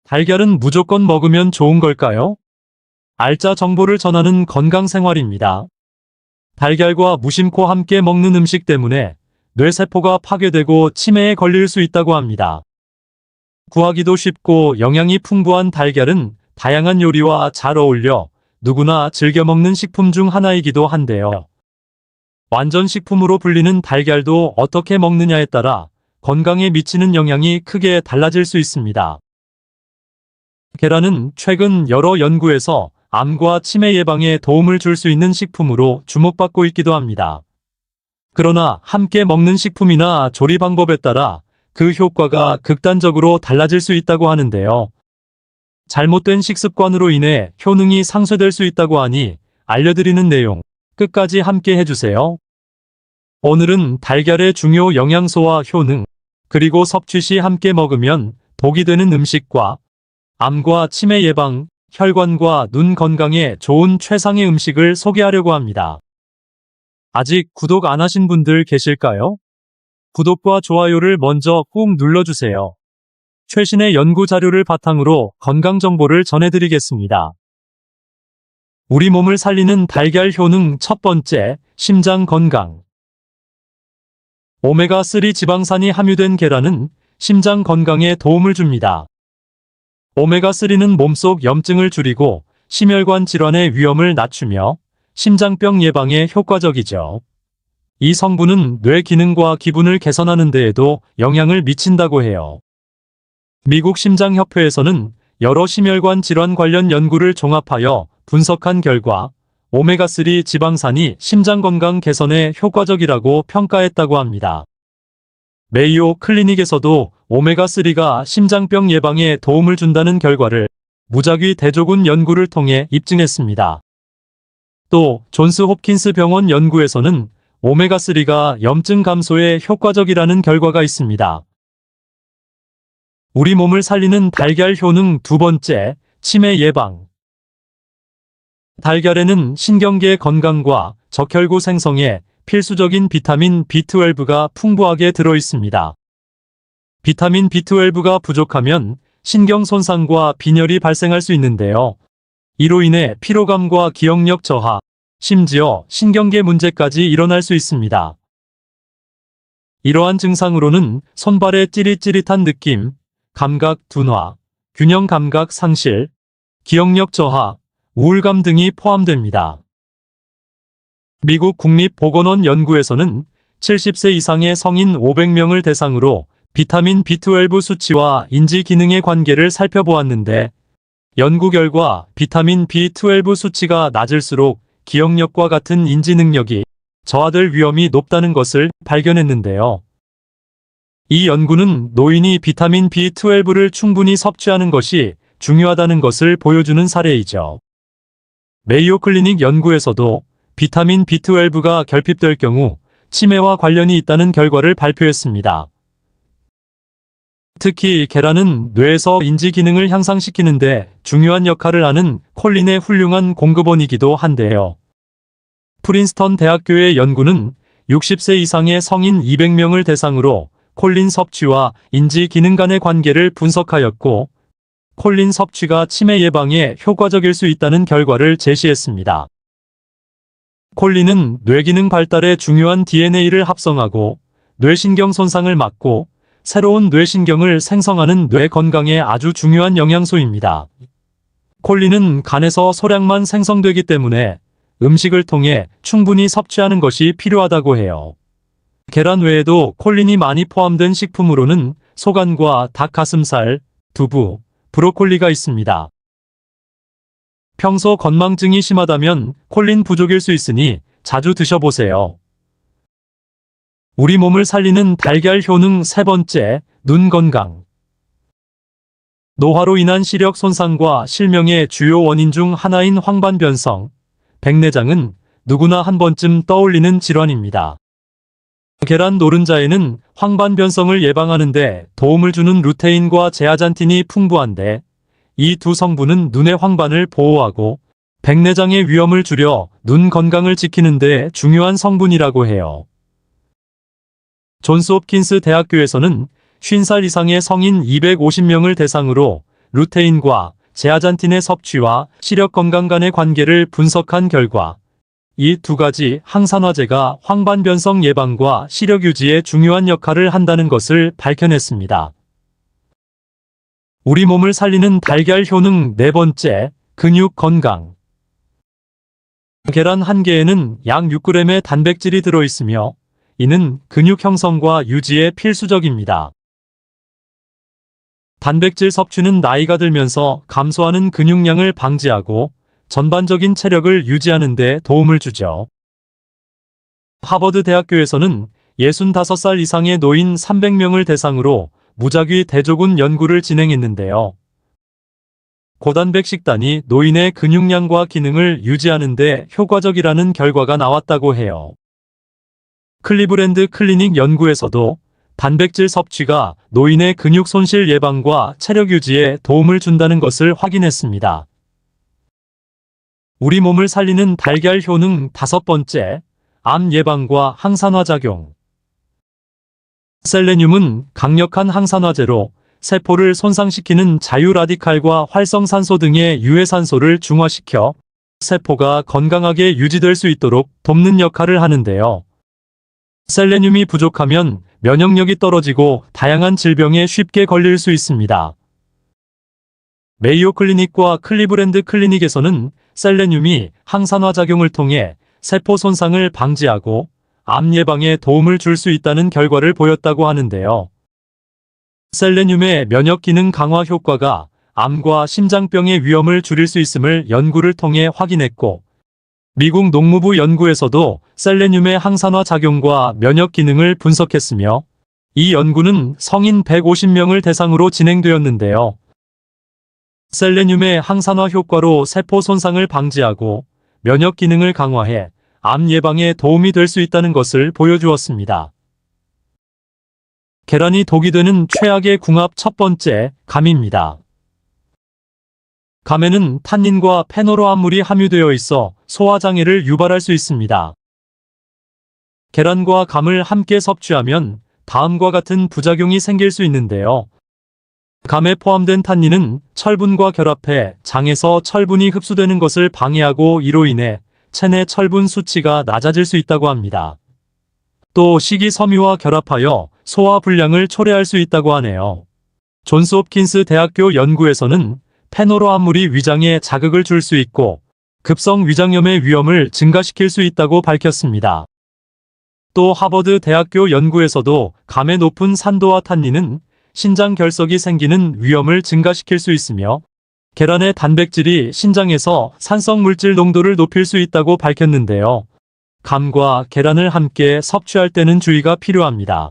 달걀은 무조건 먹으면 좋은 걸까요? 알짜 정보를 전하는 건강생활입니다. 달걀과 무심코 함께 먹는 음식 때문에 뇌세포가 파괴되고 치매에 걸릴 수 있다고 합니다. 구하기도 쉽고 영양이 풍부한 달걀은 다양한 요리와 잘 어울려 누구나 즐겨 먹는 식품 중 하나이기도 한데요. 완전 식품으로 불리는 달걀도 어떻게 먹느냐에 따라 건강에 미치는 영향이 크게 달라질 수 있습니다. 계란은 최근 여러 연구에서 암과 치매 예방에 도움을 줄 수 있는 식품으로 주목받고 있기도 합니다. 그러나 함께 먹는 식품이나 조리 방법에 따라 그 효과가 극단적으로 달라질 수 있다고 하는데요. 잘못된 식습관으로 인해 효능이 상쇄될 수 있다고 하니 알려드리는 내용 끝까지 함께 해주세요. 오늘은 달걀의 중요 영양소와 효능, 그리고 섭취 시 함께 먹으면 독이 되는 음식과 암과 치매 예방, 혈관과 눈 건강에 좋은 최상의 음식을 소개하려고 합니다. 아직 구독 안 하신 분들 계실까요? 구독과 좋아요를 먼저 꾹 눌러주세요. 최신의 연구 자료를 바탕으로 건강 정보를 전해드리겠습니다. 우리 몸을 살리는 달걀 효능 첫 번째, 심장 건강. 오메가3 지방산이 함유된 계란은 심장 건강에 도움을 줍니다. 오메가3는 몸속 염증을 줄이고 심혈관 질환의 위험을 낮추며 심장병 예방에 효과적이죠. 이 성분은 뇌 기능과 기분을 개선하는 데에도 영향을 미친다고 해요. 미국 심장협회에서는 여러 심혈관 질환 관련 연구를 종합하여 분석한 결과 오메가3 지방산이 심장 건강 개선에 효과적이라고 평가했다고 합니다. 메이오 클리닉에서도 오메가3가 심장병 예방에 도움을 준다는 결과를 무작위 대조군 연구를 통해 입증했습니다. 또 존스 홉킨스 병원 연구에서는 오메가3가 염증 감소에 효과적이라는 결과가 있습니다. 우리 몸을 살리는 달걀 효능 두 번째, 치매 예방. 달걀에는 신경계 건강과 적혈구 생성에 필수적인 비타민 B12가 풍부하게 들어 있습니다. 비타민 B12가 부족하면 신경 손상과 빈혈이 발생할 수 있는데요. 이로 인해 피로감과 기억력 저하, 심지어 신경계 문제까지 일어날 수 있습니다. 이러한 증상으로는 손발의 찌릿찌릿한 느낌, 감각 둔화, 균형 감각 상실, 기억력 저하, 우울감 등이 포함됩니다. 미국 국립보건원 연구에서는 70세 이상의 성인 500명을 대상으로 비타민 B12 수치와 인지 기능의 관계를 살펴보았는데 연구 결과 비타민 B12 수치가 낮을수록 기억력과 같은 인지 능력이 저하될 위험이 높다는 것을 발견했는데요. 이 연구는 노인이 비타민 B12를 충분히 섭취하는 것이 중요하다는 것을 보여주는 사례이죠. 메이오 클리닉 연구에서도 비타민 B12가 결핍될 경우 치매와 관련이 있다는 결과를 발표했습니다. 특히 계란은 뇌에서 인지 기능을 향상시키는데 중요한 역할을 하는 콜린의 훌륭한 공급원이기도 한데요. 프린스턴 대학교의 연구는 60세 이상의 성인 200명을 대상으로 콜린 섭취와 인지 기능 간의 관계를 분석하였고, 콜린 섭취가 치매 예방에 효과적일 수 있다는 결과를 제시했습니다. 콜린은 뇌기능 발달에 중요한 DNA를 합성하고 뇌신경 손상을 막고 새로운 뇌신경을 생성하는 뇌 건강에 아주 중요한 영양소입니다. 콜린은 간에서 소량만 생성되기 때문에 음식을 통해 충분히 섭취하는 것이 필요하다고 해요. 계란 외에도 콜린이 많이 포함된 식품으로는 소간과 닭가슴살, 두부, 브로콜리가 있습니다. 평소 건망증이 심하다면 콜린 부족일 수 있으니 자주 드셔보세요. 우리 몸을 살리는 달걀 효능 세 번째, 눈 건강. 노화로 인한 시력 손상과 실명의 주요 원인 중 하나인 황반변성, 백내장은 누구나 한 번쯤 떠올리는 질환입니다. 계란 노른자에는 황반변성을 예방하는 데 도움을 주는 루테인과 제아잔틴이 풍부한데 이 두 성분은 눈의 황반을 보호하고 백내장의 위험을 줄여 눈 건강을 지키는 데 중요한 성분이라고 해요. 존스 홉킨스 대학교에서는 50살 이상의 성인 250명을 대상으로 루테인과 제아잔틴의 섭취와 시력 건강 간의 관계를 분석한 결과 이 두 가지 항산화제가 황반변성 예방과 시력 유지에 중요한 역할을 한다는 것을 밝혀냈습니다. 우리 몸을 살리는 달걀 효능 네 번째, 근육 건강. 계란 한 개에는 약 6g의 단백질이 들어있으며 이는 근육 형성과 유지에 필수적입니다. 단백질 섭취는 나이가 들면서 감소하는 근육량을 방지하고 전반적인 체력을 유지하는 데 도움을 주죠. 하버드 대학교에서는 65살 이상의 노인 300명을 대상으로 무작위 대조군 연구를 진행했는데요. 고단백 식단이 노인의 근육량과 기능을 유지하는 데 효과적이라는 결과가 나왔다고 해요. 클리브랜드 클리닉 연구에서도 단백질 섭취가 노인의 근육 손실 예방과 체력 유지에 도움을 준다는 것을 확인했습니다. 우리 몸을 살리는 달걀 효능 다섯 번째, 암 예방과 항산화 작용. 셀레늄은 강력한 항산화제로 세포를 손상시키는 자유라디칼과 활성산소 등의 유해산소를 중화시켜 세포가 건강하게 유지될 수 있도록 돕는 역할을 하는데요. 셀레늄이 부족하면 면역력이 떨어지고 다양한 질병에 쉽게 걸릴 수 있습니다. 메이오 클리닉과 클리브랜드 클리닉에서는 셀레늄이 항산화 작용을 통해 세포 손상을 방지하고 암 예방에 도움을 줄 수 있다는 결과를 보였다고 하는데요. 셀레늄의 면역 기능 강화 효과가 암과 심장병의 위험을 줄일 수 있음을 연구를 통해 확인했고, 미국 농무부 연구에서도 셀레늄의 항산화 작용과 면역 기능을 분석했으며, 이 연구는 성인 150명을 대상으로 진행되었는데요. 셀레늄의 항산화 효과로 세포 손상을 방지하고 면역 기능을 강화해 암 예방에 도움이 될 수 있다는 것을 보여주었습니다. 계란이 독이 되는 최악의 궁합 첫 번째, 감입니다. 감에는 탄닌과 페노로암물이 함유되어 있어 소화장애를 유발할 수 있습니다. 계란과 감을 함께 섭취하면 다음과 같은 부작용이 생길 수 있는데요. 감에 포함된 탄닌은 철분과 결합해 장에서 철분이 흡수되는 것을 방해하고 이로 인해 체내 철분 수치가 낮아질 수 있다고 합니다. 또 식이섬유와 결합하여 소화 불량을 초래할 수 있다고 하네요. 존스 홉킨스 대학교 연구에서는 페노로암물이 위장에 자극을 줄 수 있고 급성 위장염의 위험을 증가시킬 수 있다고 밝혔습니다. 또 하버드 대학교 연구에서도 감의 높은 산도와 탄닌은 신장 결석이 생기는 위험을 증가시킬 수 있으며 계란의 단백질이 신장에서 산성 물질 농도를 높일 수 있다고 밝혔는데요. 감과 계란을 함께 섭취할 때는 주의가 필요합니다.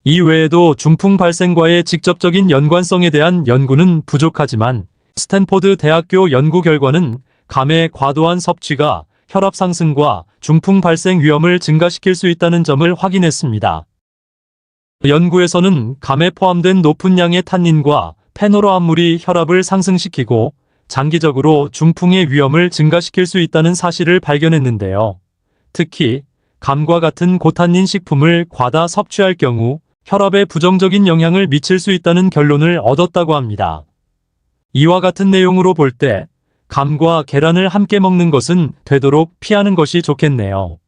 이 외에도 중풍 발생과의 직접적인 연관성에 대한 연구는 부족하지만 스탠포드 대학교 연구 결과는 감의 과도한 섭취가 혈압 상승과 중풍 발생 위험을 증가시킬 수 있다는 점을 확인했습니다. 연구에서는 감에 포함된 높은 양의 탄닌과 페노로암물이 혈압을 상승시키고 장기적으로 중풍의 위험을 증가시킬 수 있다는 사실을 발견했는데요. 특히 감과 같은 고탄닌 식품을 과다 섭취할 경우 혈압에 부정적인 영향을 미칠 수 있다는 결론을 얻었다고 합니다. 이와 같은 내용으로 볼 때 감과 계란을 함께 먹는 것은 되도록 피하는 것이 좋겠네요.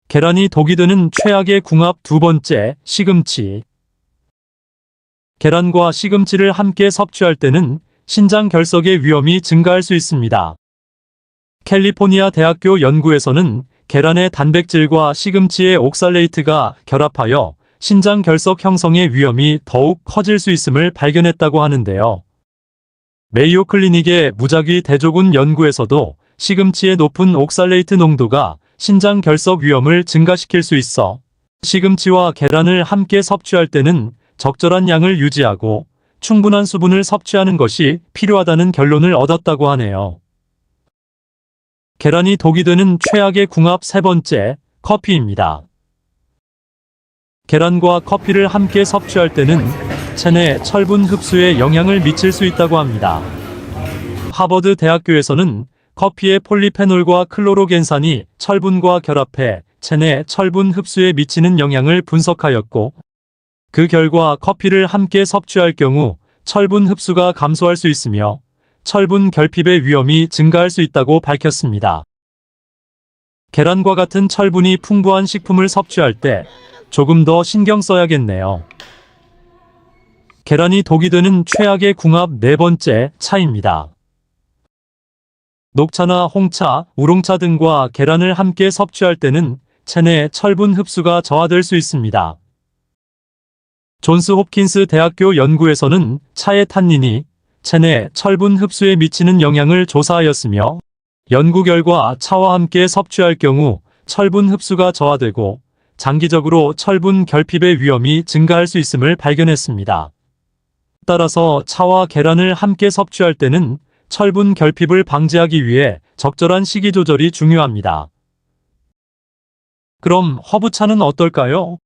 계란이 독이 되는 최악의 궁합 두 번째, 시금치. 계란과 시금치를 함께 섭취할 때는 신장 결석의 위험이 증가할 수 있습니다. 캘리포니아 대학교 연구에서는 계란의 단백질과 시금치의 옥살레이트가 결합하여 신장 결석 형성의 위험이 더욱 커질 수 있음을 발견했다고 하는데요. 메이오 클리닉의 무작위 대조군 연구에서도 시금치의 높은 옥살레이트 농도가 신장 결석 위험을 증가시킬 수 있어 시금치와 계란을 함께 섭취할 때는 적절한 양을 유지하고 충분한 수분을 섭취하는 것이 필요하다는 결론을 얻었다고 하네요. 계란이 독이 되는 최악의 궁합 세 번째, 커피입니다. 계란과 커피를 함께 섭취할 때는 체내 철분 흡수에 영향을 미칠 수 있다고 합니다. 하버드 대학교에서는 커피의 폴리페놀과 클로로겐산이 철분과 결합해 체내 철분 흡수에 미치는 영향을 분석하였고, 그 결과 커피를 함께 섭취할 경우 철분 흡수가 감소할 수 있으며 철분 결핍의 위험이 증가할 수 있다고 밝혔습니다. 계란과 같은 철분이 풍부한 식품을 섭취할 때 조금 더 신경 써야겠네요. 계란이 독이 되는 최악의 궁합 네 번째, 차입니다. 녹차나 홍차, 우롱차 등과 계란을 함께 섭취할 때는 체내 철분 흡수가 저하될 수 있습니다. 존스 홉킨스 대학교 연구에서는 차의 탄닌이 체내 철분 흡수에 미치는 영향을 조사하였으며, 연구 결과 차와 함께 섭취할 경우 철분 흡수가 저하되고 장기적으로 철분 결핍의 위험이 증가할 수 있음을 발견했습니다. 따라서 차와 계란을 함께 섭취할 때는 철분 결핍을 방지하기 위해 적절한 식이 조절이 중요합니다. 그럼 허브차는 어떨까요?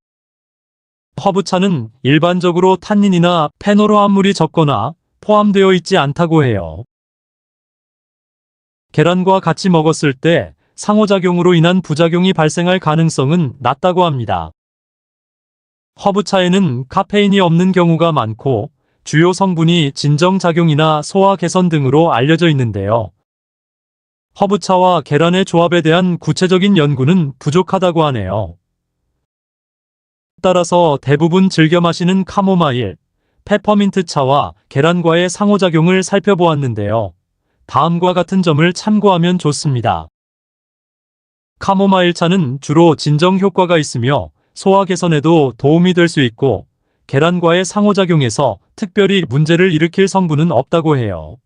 허브차는 일반적으로 탄닌이나 페노로함물이 적거나 포함되어 있지 않다고 해요. 계란과 같이 먹었을 때 상호작용으로 인한 부작용이 발생할 가능성은 낮다고 합니다. 허브차에는 카페인이 없는 경우가 많고 주요 성분이 진정작용이나 소화 개선 등으로 알려져 있는데요. 허브차와 계란의 조합에 대한 구체적인 연구는 부족하다고 하네요. 따라서 대부분 즐겨 마시는 카모마일, 페퍼민트 차와 계란과의 상호작용을 살펴보았는데요. 다음과 같은 점을 참고하면 좋습니다. 카모마일 차는 주로 진정 효과가 있으며 소화 개선에도 도움이 될 수 있고, 계란과의 상호작용에서 특별히 문제를 일으킬 성분은 없다고 해요.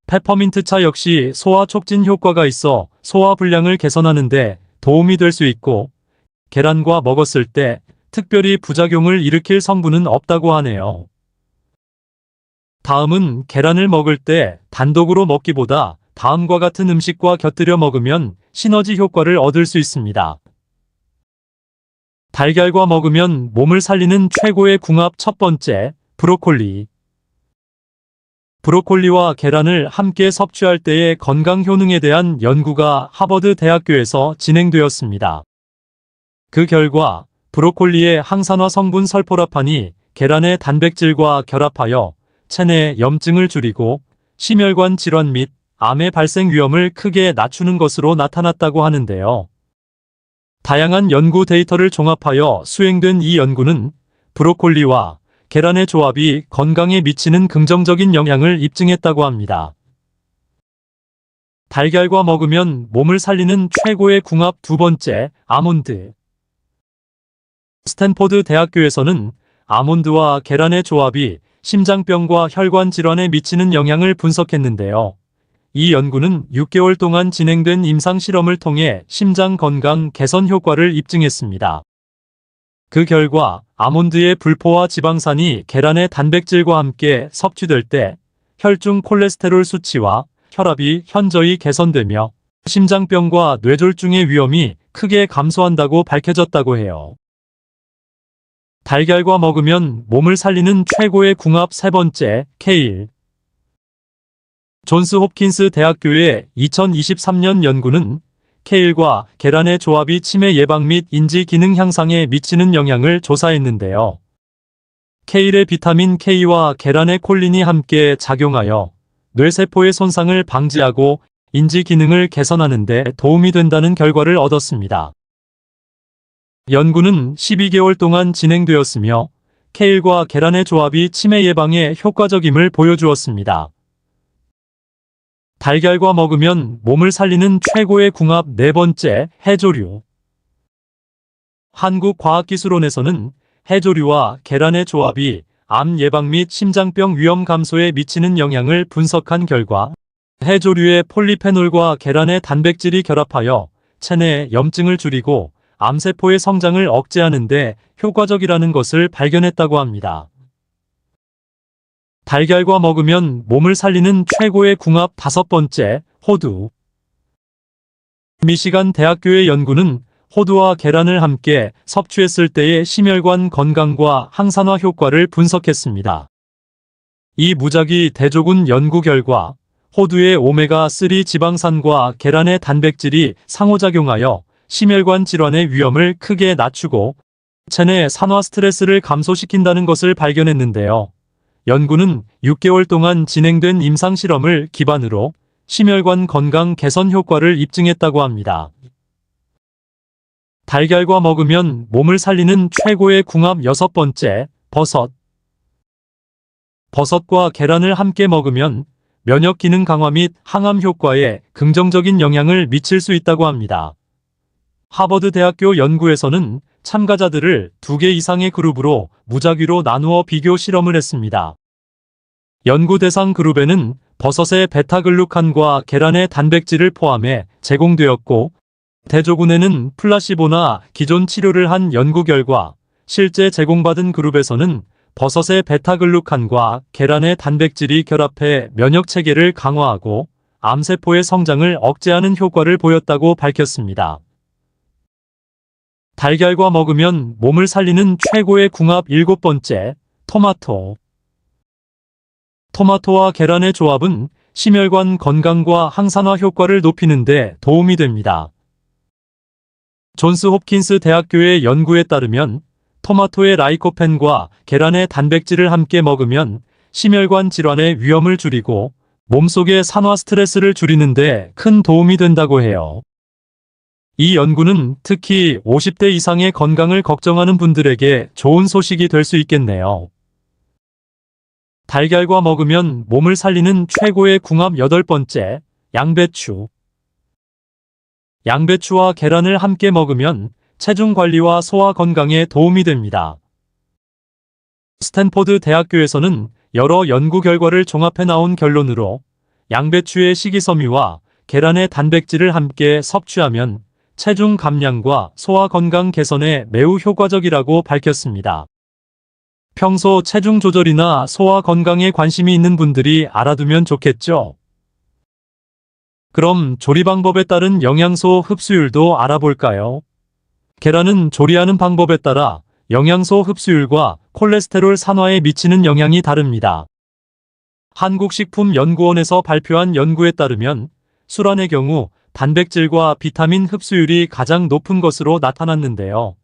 페퍼민트 차 역시 소화 촉진 효과가 있어 소화 불량을 개선하는 데 도움이 될 수 있고, 계란과 먹었을 때 특별히 부작용을 일으킬 성분은 없다고 하네요. 다음은 계란을 먹을 때 단독으로 먹기보다 다음과 같은 음식과 곁들여 먹으면 시너지 효과를 얻을 수 있습니다. 달걀과 먹으면 몸을 살리는 최고의 궁합 첫 번째, 브로콜리. 브로콜리와 계란을 함께 섭취할 때의 건강 효능에 대한 연구가 하버드 대학교에서 진행되었습니다. 그 결과 브로콜리의 항산화 성분 설포라판이 계란의 단백질과 결합하여 체내 염증을 줄이고 심혈관 질환 및 암의 발생 위험을 크게 낮추는 것으로 나타났다고 하는데요. 다양한 연구 데이터를 종합하여 수행된 이 연구는 브로콜리와 계란의 조합이 건강에 미치는 긍정적인 영향을 입증했다고 합니다. 달걀과 먹으면 몸을 살리는 최고의 궁합 두 번째, 아몬드. 스탠포드 대학교에서는 아몬드와 계란의 조합이 심장병과 혈관 질환에 미치는 영향을 분석했는데요. 이 연구는 6개월 동안 진행된 임상 실험을 통해 심장 건강 개선 효과를 입증했습니다. 그 결과 아몬드의 불포화 지방산이 계란의 단백질과 함께 섭취될 때 혈중 콜레스테롤 수치와 혈압이 현저히 개선되며 심장병과 뇌졸중의 위험이 크게 감소한다고 밝혀졌다고 해요. 달걀과 먹으면 몸을 살리는 최고의 궁합 세 번째, 케일. 존스 홉킨스 대학교의 2023년 연구는 케일과 계란의 조합이 치매 예방 및 인지 기능 향상에 미치는 영향을 조사했는데요. 케일의 비타민 K와 계란의 콜린이 함께 작용하여 뇌세포의 손상을 방지하고 인지 기능을 개선하는 데 도움이 된다는 결과를 얻었습니다. 연구는 12개월 동안 진행되었으며 케일과 계란의 조합이 치매 예방에 효과적임을 보여주었습니다. 달걀과 먹으면 몸을 살리는 최고의 궁합 네 번째, 해조류. 한국과학기술원에서는 해조류와 계란의 조합이 암 예방 및 심장병 위험 감소에 미치는 영향을 분석한 결과 해조류의 폴리페놀과 계란의 단백질이 결합하여 체내 염증을 줄이고 암세포의 성장을 억제하는 데 효과적이라는 것을 발견했다고 합니다. 달걀과 먹으면 몸을 살리는 최고의 궁합 다섯 번째, 호두. 미시간 대학교의 연구는 호두와 계란을 함께 섭취했을 때의 심혈관 건강과 항산화 효과를 분석했습니다. 이 무작위 대조군 연구 결과 호두의 오메가3 지방산과 계란의 단백질이 상호작용하여 심혈관 질환의 위험을 크게 낮추고 체내 산화 스트레스를 감소시킨다는 것을 발견했는데요. 연구는 6개월 동안 진행된 임상실험을 기반으로 심혈관 건강 개선 효과를 입증했다고 합니다. 달걀과 먹으면 몸을 살리는 최고의 궁합 6번째, 버섯. 버섯과 계란을 함께 먹으면 면역 기능 강화 및 항암 효과에 긍정적인 영향을 미칠 수 있다고 합니다. 하버드 대학교 연구에서는 참가자들을 2개 이상의 그룹으로 무작위로 나누어 비교 실험을 했습니다. 연구 대상 그룹에는 버섯의 베타글루칸과 계란의 단백질을 포함해 제공되었고, 대조군에는 플라시보나 기존 치료를 한 연구 결과 실제 제공받은 그룹에서는 버섯의 베타글루칸과 계란의 단백질이 결합해 면역 체계를 강화하고 암세포의 성장을 억제하는 효과를 보였다고 밝혔습니다. 달걀과 먹으면 몸을 살리는 최고의 궁합 7번째, 토마토. 토마토와 계란의 조합은 심혈관 건강과 항산화 효과를 높이는 데 도움이 됩니다. 존스 홉킨스 대학교의 연구에 따르면 토마토의 라이코펜과 계란의 단백질을 함께 먹으면 심혈관 질환의 위험을 줄이고 몸속의 산화 스트레스를 줄이는 데 큰 도움이 된다고 해요. 이 연구는 특히 50대 이상의 건강을 걱정하는 분들에게 좋은 소식이 될 수 있겠네요. 달걀과 먹으면 몸을 살리는 최고의 궁합 8번째, 양배추. 양배추와 계란을 함께 먹으면 체중 관리와 소화 건강에 도움이 됩니다. 스탠포드 대학교에서는 여러 연구 결과를 종합해 나온 결론으로 양배추의 식이섬유와 계란의 단백질을 함께 섭취하면 체중 감량과 소화 건강 개선에 매우 효과적이라고 밝혔습니다. 평소 체중 조절이나 소화 건강에 관심이 있는 분들이 알아두면 좋겠죠? 그럼 조리 방법에 따른 영양소 흡수율도 알아볼까요? 계란은 조리하는 방법에 따라 영양소 흡수율과 콜레스테롤 산화에 미치는 영향이 다릅니다. 한국식품연구원에서 발표한 연구에 따르면 술안의 경우 단백질과 비타민 흡수율이 가장 높은 것으로 나타났는데요.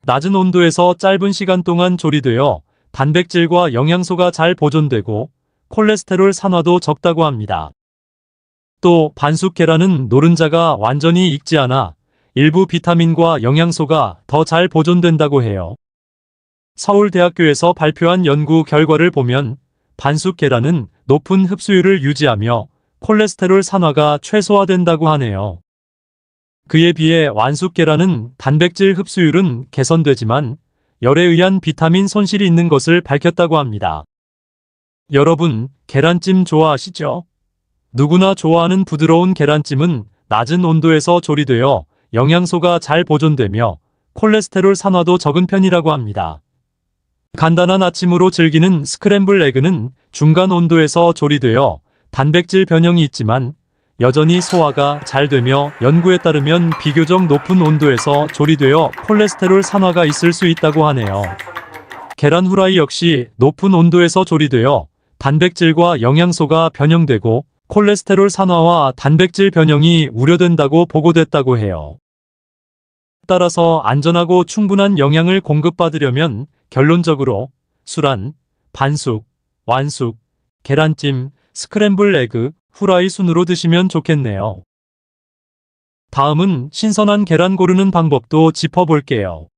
낮은 온도에서 짧은 시간 동안 조리되어 단백질과 영양소가 잘 보존되고 콜레스테롤 산화도 적다고 합니다. 또 반숙 계란은 노른자가 완전히 익지 않아 일부 비타민과 영양소가 더 잘 보존된다고 해요. 서울대학교에서 발표한 연구 결과를 보면 반숙 계란은 높은 흡수율을 유지하며 콜레스테롤 산화가 최소화된다고 하네요. 그에 비해 완숙 계란은 단백질 흡수율은 개선되지만 열에 의한 비타민 손실이 있는 것을 밝혔다고 합니다. 여러분, 계란찜 좋아하시죠? 누구나 좋아하는 부드러운 계란찜은 낮은 온도에서 조리되어 영양소가 잘 보존되며 콜레스테롤 산화도 적은 편이라고 합니다. 간단한 아침으로 즐기는 스크램블 에그는 중간 온도에서 조리되어 단백질 변형이 있지만 여전히 소화가 잘 되며 연구에 따르면 비교적 높은 온도에서 조리되어 콜레스테롤 산화가 있을 수 있다고 하네요. 계란 후라이 역시 높은 온도에서 조리되어 단백질과 영양소가 변형되고 콜레스테롤 산화와 단백질 변형이 우려된다고 보고됐다고 해요. 따라서 안전하고 충분한 영양을 공급받으려면 결론적으로 술안, 반숙, 완숙, 계란찜, 스크램블 에그, 후라이 순으로 드시면 좋겠네요. 다음은 신선한 계란 고르는 방법도 짚어볼게요.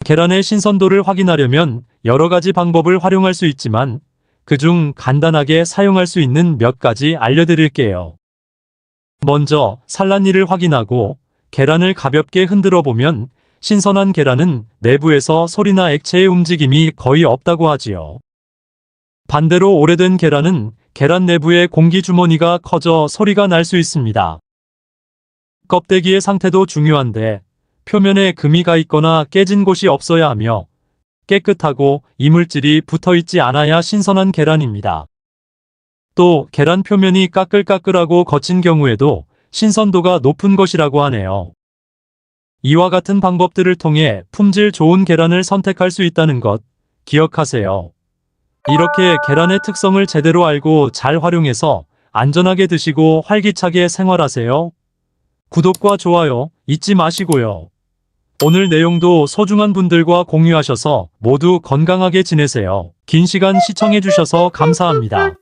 계란의 신선도를 확인하려면 여러 가지 방법을 활용할 수 있지만 그중 간단하게 사용할 수 있는 몇 가지 알려드릴게요. 먼저 산란일을 확인하고 계란을 가볍게 흔들어 보면 신선한 계란은 내부에서 소리나 액체의 움직임이 거의 없다고 하지요. 반대로 오래된 계란은 계란 내부의 공기 주머니가 커져 소리가 날 수 있습니다. 껍데기의 상태도 중요한데 표면에 금이 가 있거나 깨진 곳이 없어야 하며 깨끗하고 이물질이 붙어있지 않아야 신선한 계란입니다. 또 계란 표면이 까끌까끌하고 거친 경우에도 신선도가 높은 것이라고 하네요. 이와 같은 방법들을 통해 품질 좋은 계란을 선택할 수 있다는 것 기억하세요. 이렇게 계란의 특성을 제대로 알고 잘 활용해서 안전하게 드시고 활기차게 생활하세요. 구독과 좋아요 잊지 마시고요. 오늘 내용도 소중한 분들과 공유하셔서 모두 건강하게 지내세요. 긴 시간 시청해주셔서 감사합니다.